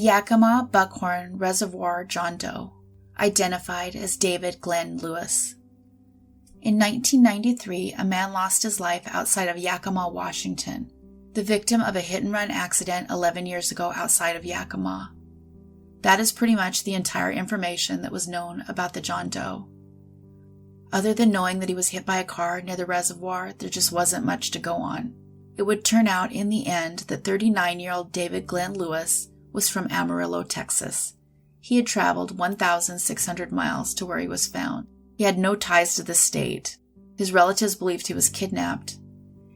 Yakima Buckhorn Reservoir John Doe, identified as David Glen Lewis. In 1993, a man lost his life outside of Yakima, Washington, the victim of a hit-and-run accident 11 years ago outside of Yakima. That is pretty much the entire information that was known about the John Doe. Other than knowing that he was hit by a car near the reservoir, there just wasn't much to go on. It would turn out in the end that 39-year-old David Glen Lewis was from Amarillo, Texas. He had traveled 1,600 miles to where he was found. He had no ties to the state. His relatives believed he was kidnapped,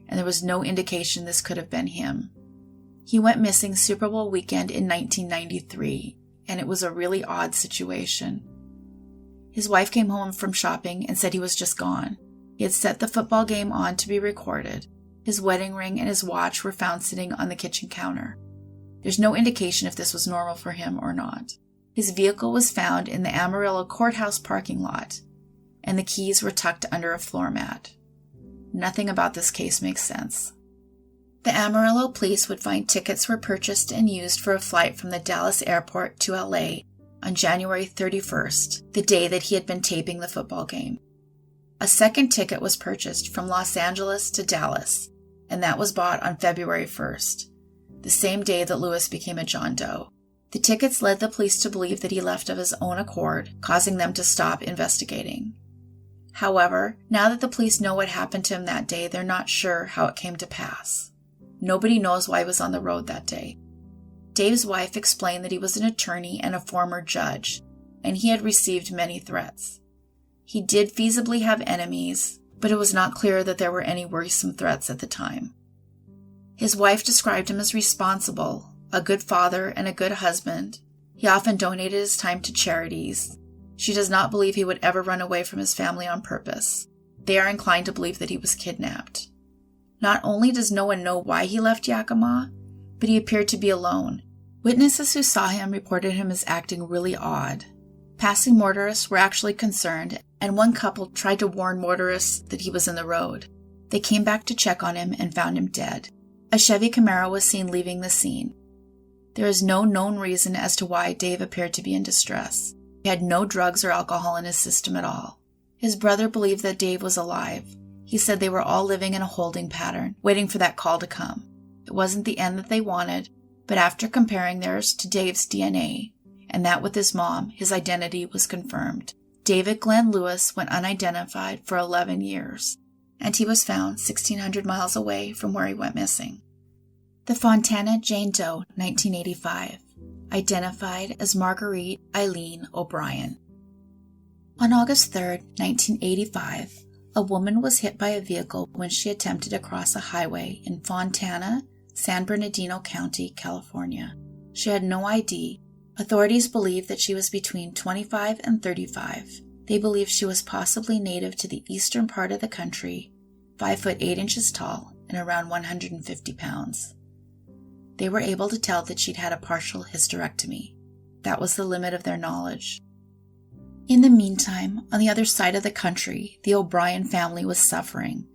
and there was no indication this could have been him. He went missing Super Bowl weekend in 1993, and it was a really odd situation. His wife came home from shopping and said he was just gone. He had set the football game on to be recorded. His wedding ring and his watch were found sitting on the kitchen counter. There's no indication if this was normal for him or not. His vehicle was found in the Amarillo courthouse parking lot, and the keys were tucked under a floor mat. Nothing about this case makes sense. The Amarillo police would find tickets were purchased and used for a flight from the Dallas airport to LA on January 31st, the day that he had been taping the football game. A second ticket was purchased from Los Angeles to Dallas, and that was bought on February 1st, the same day that Lewis became a John Doe. The tickets led the police to believe that he left of his own accord, causing them to stop investigating. However, now that the police know what happened to him that day, they're not sure how it came to pass. Nobody knows why he was on the road that day. Dave's wife explained that he was an attorney and a former judge, and he had received many threats. He did feasibly have enemies, but it was not clear that there were any worrisome threats at the time. His wife described him as responsible, a good father and a good husband. He often donated his time to charities. She does not believe he would ever run away from his family on purpose. They are inclined to believe that he was kidnapped. Not only does no one know why he left Yakima, but he appeared to be alone. Witnesses who saw him reported him as acting really odd. Passing motorists were actually concerned, and one couple tried to warn motorists that he was in the road. They came back to check on him and found him dead. A Chevy Camaro was seen leaving the scene. There is no known reason as to why Dave appeared to be in distress. He had no drugs or alcohol in his system at all. His brother believed that Dave was alive. He said they were all living in a holding pattern, waiting for that call to come. It wasn't the end that they wanted, but after comparing theirs to Dave's DNA, and that with his mom, his identity was confirmed. David Glen Lewis went unidentified for 11 years, and he was found 1,600 miles away from where he went missing. The Fontana Jane Doe, 1985, identified as Margurite Eileen O'Brien. On August 3, 1985, a woman was hit by a vehicle when she attempted to cross a highway in Fontana, San Bernardino County, California. She had no ID. Authorities believe that she was between 25 and 35. They believe she was possibly native to the eastern part of the country, 5 foot 8 inches tall, and around 150 pounds. They were able to tell that she'd had a partial hysterectomy. That was the limit of their knowledge. In the meantime, on the other side of the country, the O'Brien family was suffering.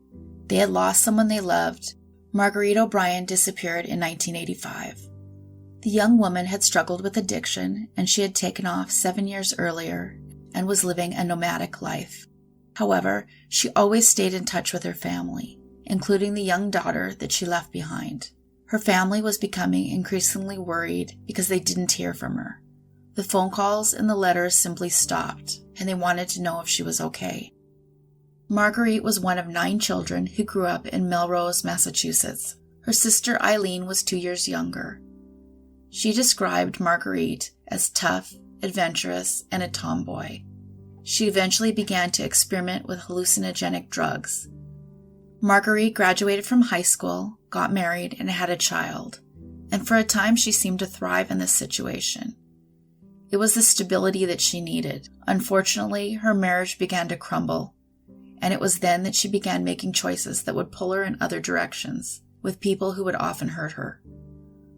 They had lost someone they loved. Margurite O'Brien disappeared in 1985. The young woman had struggled with addiction, and she had taken off 7 years earlier and was living a nomadic life. However, she always stayed in touch with her family, including the young daughter that she left behind. Her family was becoming increasingly worried because they didn't hear from her. The phone calls and the letters simply stopped, and they wanted to know if she was okay. Margurite was one of 9 children who grew up in Melrose, Massachusetts. Her sister Eileen was 2 years younger. She described Margurite as tough, adventurous, and a tomboy. She eventually began to experiment with hallucinogenic drugs. Margurite graduated from high school, got married, and had a child, and for a time she seemed to thrive in this situation. It was the stability that she needed. Unfortunately, her marriage began to crumble, and it was then that she began making choices that would pull her in other directions, with people who would often hurt her.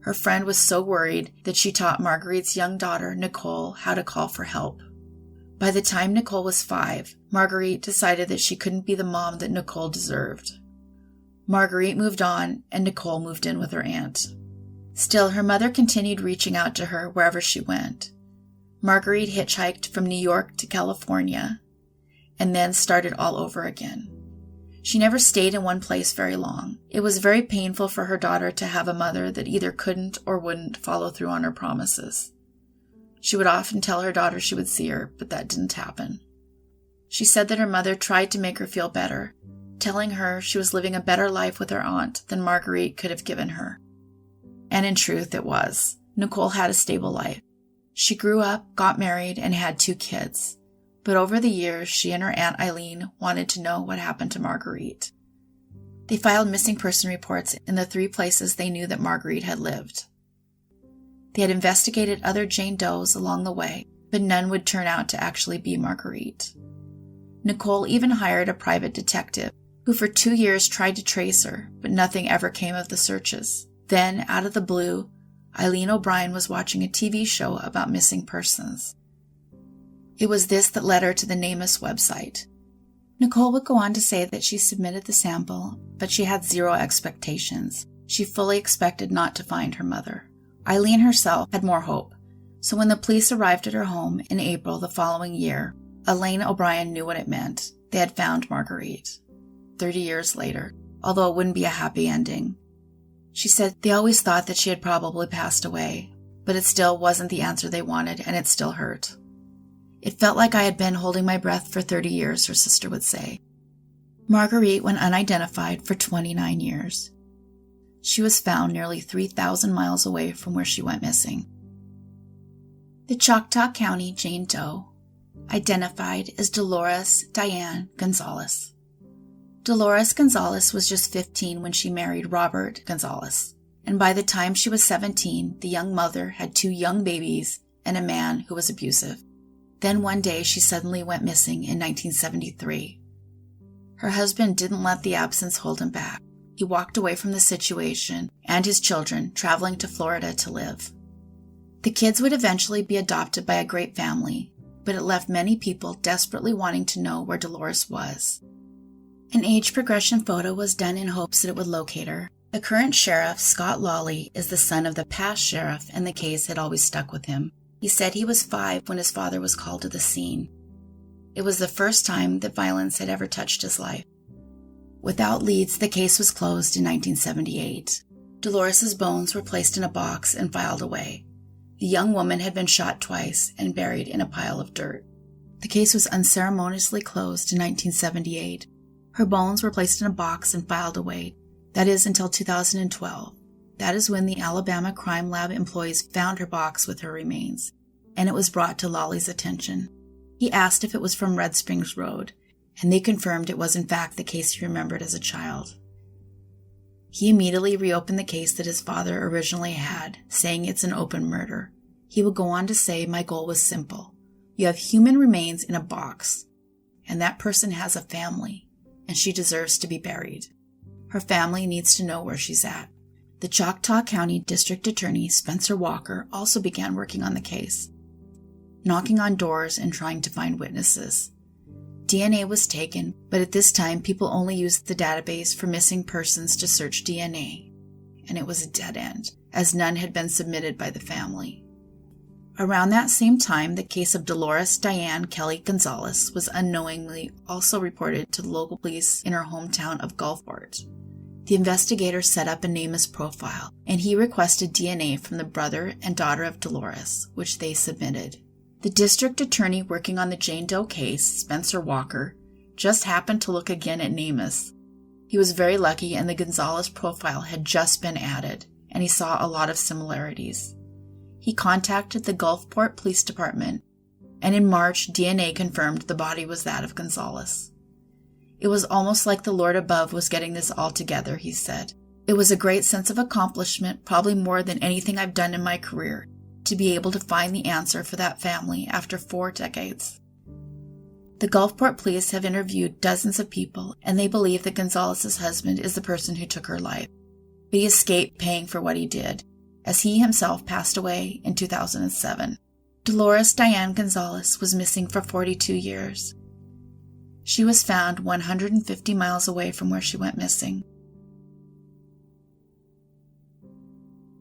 Her friend was so worried that she taught Margurite's young daughter, Nicole, how to call for help. By the time Nicole was 5, Margurite decided that she couldn't be the mom that Nicole deserved. Margurite moved on, and Nicole moved in with her aunt. Still, her mother continued reaching out to her wherever she went. Margurite hitchhiked from New York to California, and then started all over again. She never stayed in one place very long. It was very painful for her daughter to have a mother that either couldn't or wouldn't follow through on her promises. She would often tell her daughter she would see her, but that didn't happen. She said that her mother tried to make her feel better, telling her she was living a better life with her aunt than Margurite could have given her. And in truth, it was. Nicole had a stable life. She grew up, got married, and had 2 kids. But over the years, she and her Aunt Eileen wanted to know what happened to Margurite. They filed missing person reports in the 3 places they knew that Margurite had lived. They had investigated other Jane Does along the way, but none would turn out to actually be Margurite. Nicole even hired a private detective, who for 2 years tried to trace her, but nothing ever came of the searches. Then, out of the blue, Eileen O'Brien was watching a TV show about missing persons. It was this that led her to the NamUs website. Nicole would go on to say that she submitted the sample, but she had 0 expectations. She fully expected not to find her mother. Eileen herself had more hope, so when the police arrived at her home in April the following year, Eileen O'Brien knew what it meant. They had found Margurite. 30 years later, although it wouldn't be a happy ending. She said they always thought that she had probably passed away, but it still wasn't the answer they wanted, and it still hurt. It felt like I had been holding my breath for 30 years, her sister would say. Margurite went unidentified for 29 years. She was found nearly 3,000 miles away from where she went missing. The Choctaw County Jane Doe, identified as Dolores Diane Gonzales. Dolores Gonzalez was just 15 when she married Robert Gonzales, and by the time she was 17, the young mother had 2 young babies and a man who was abusive. Then one day she suddenly went missing in 1973. Her husband didn't let the absence hold him back. He walked away from the situation and his children, traveling to Florida to live. The kids would eventually be adopted by a great family, but it left many people desperately wanting to know where Dolores was. An age progression photo was done in hopes that it would locate her. The current sheriff, Scott Lawley, is the son of the past sheriff, and the case had always stuck with him. He said he was 5 when his father was called to the scene. It was the first time that violence had ever touched his life. Without leads, the case was closed in 1978. Dolores's bones were placed in a box and filed away. The young woman had been shot twice and buried in a pile of dirt. The case was unceremoniously closed in 1978. Her bones were placed in a box and filed away. That is until 2012. That is when the Alabama Crime Lab employees found her box with her remains, and it was brought to Lawley's attention. He asked if it was from Red Springs Road, and they confirmed it was in fact the case he remembered as a child. He immediately reopened the case that his father originally had, saying it's an open murder. He would go on to say, "My goal was simple. You have human remains in a box, and that person has a family, and she deserves to be buried. Her family needs to know where she's at." The Choctaw County District Attorney, Spencer Walker, also began working on the case, knocking on doors and trying to find witnesses. DNA was taken, but at this time people only used the database for missing persons to search DNA, and it was a dead end, as none had been submitted by the family. Around that same time, the case of Dolores Diane Kelly Gonzales was unknowingly also reported to the local police in her hometown of Gulfport. The investigator set up a NamUs profile, and he requested DNA from the brother and daughter of Dolores, which they submitted. The district attorney working on the Jane Doe case, Spencer Walker, just happened to look again at NamUs. He was very lucky, and the Gonzales profile had just been added, and he saw a lot of similarities. He contacted the Gulfport Police Department, and in March, DNA confirmed the body was that of Gonzales. It was almost like the Lord above was getting this all together, he said. It was a great sense of accomplishment, probably more than anything I've done in my career, to be able to find the answer for that family after 4 decades. The Gulfport police have interviewed dozens of people, and they believe that Gonzales' husband is the person who took her life. But he escaped paying for what he did, as he himself passed away in 2007. Dolores Diane Gonzales was missing for 42 years. She was found 150 miles away from where she went missing.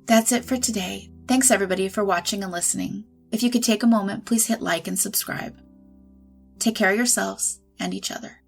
That's it for today. Thanks everybody for watching and listening. If you could take a moment, please hit like and subscribe. Take care of yourselves and each other.